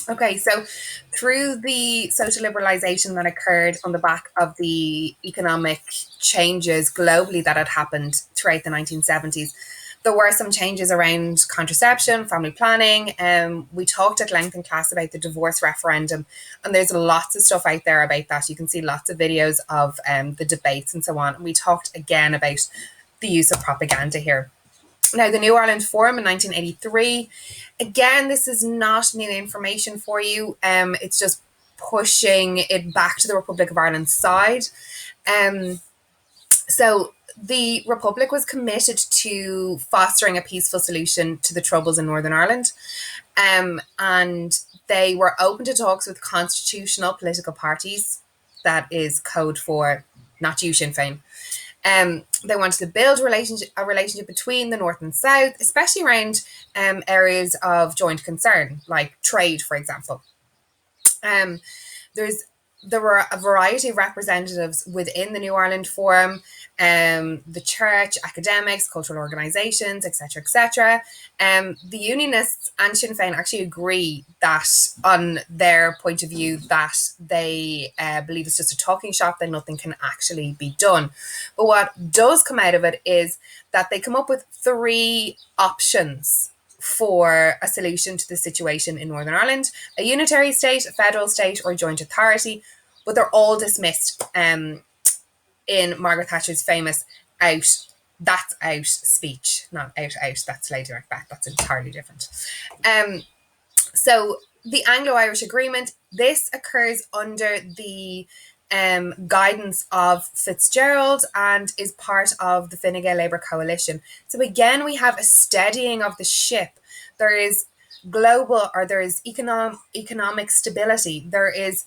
Okay, so through the social liberalization that occurred on the back of the economic changes globally that had happened throughout the 1970s, there were some changes around contraception, family planning. We talked at length in class about the divorce referendum, and there's lots of stuff out there about that. You can see lots of videos of the debates and so on. And we talked again about the use of propaganda here. Now, the New Ireland Forum in 1983, again, this is not new information for you. It's just pushing it back to the Republic of Ireland's side. Um, so the Republic was committed to fostering a peaceful solution to the troubles in Northern Ireland. And they were open to talks with constitutional political parties. That is code for not you, Sinn Féin. They wanted to build a relationship between the North and South, especially around areas of joint concern, like trade, for example. Um, there's there were a variety of representatives within the New Ireland Forum, the church, academics, cultural organisations, etc., etc. The Unionists and Sinn Féin actually agree that, on their point of view, that they believe it's just a talking shop, that nothing can actually be done. But what does come out of it is that they come up with three options for a solution to the situation in Northern Ireland: a unitary state, a federal state, or a joint authority. But they're all dismissed in Margaret Thatcher's famous "that's out" speech. Not out, that's Lady Macbeth, that's entirely different. So the Anglo-Irish Agreement, this occurs under the guidance of Fitzgerald and is part of the Fine Gael Labour coalition. So again, we have a steadying of the ship. There is economic stability. There is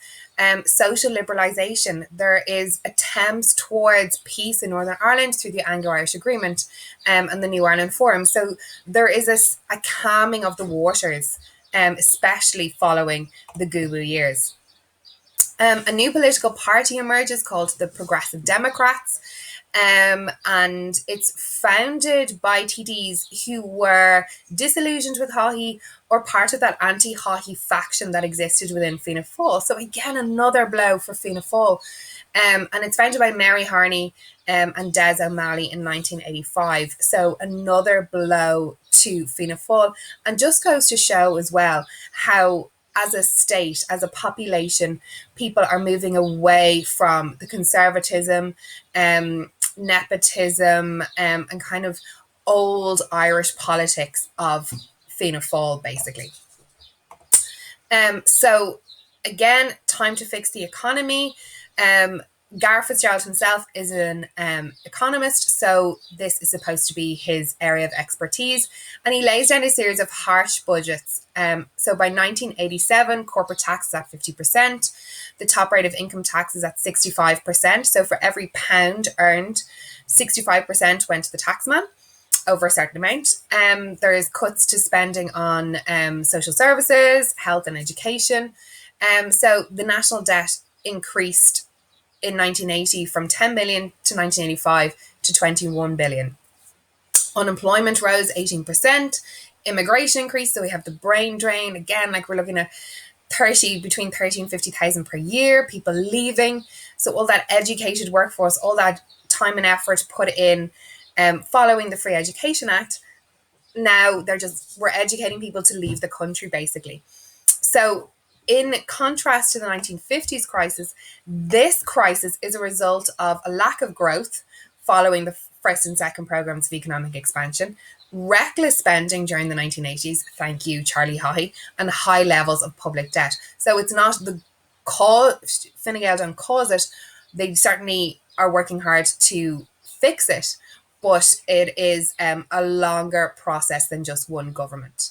social liberalisation. There is attempts towards peace in Northern Ireland through the Anglo-Irish Agreement and the New Ireland Forum. So there is a calming of the waters, especially following the Google years. A new political party emerges called the Progressive Democrats, and it's founded by TDs who were disillusioned with Haughey or part of that anti-Haughey faction that existed within Fianna Fáil. So again, another blow for Fianna Fáil. And it's founded by Mary Harney and Des O'Malley in 1985. So another blow to Fianna Fáil, and just goes to show as well how, as a state, as a population, people are moving away from the conservatism, nepotism, and kind of old Irish politics of Fianna Fáil, basically. So again, time to fix the economy. Gareth Fitzgerald himself is an economist, so this is supposed to be his area of expertise, and he lays down a series of harsh budgets. So by 1987, corporate tax is at 50%, the top rate of income tax is at 65%, so for every pound earned, 65% went to the taxman over a certain amount. There is cuts to spending on social services, health and education. So the national debt increased in 1980 from 10 billion to 1985 to 21 billion. Unemployment rose 18%. Immigration increased, so we have the brain drain. Again, like we're looking at between 30 and 50,000 per year, people leaving. So all that educated workforce, all that time and effort put in following the Free Education Act, now we're educating people to leave the country, basically. So in contrast to the 1950s crisis, this crisis is a result of a lack of growth following the first and second programs of economic expansion, reckless spending during the 1980s, thank you, Charlie Haughey, and high levels of public debt. So it's not the cause, Fine Gael don't cause it, they certainly are working hard to fix it, but it is a longer process than just one government.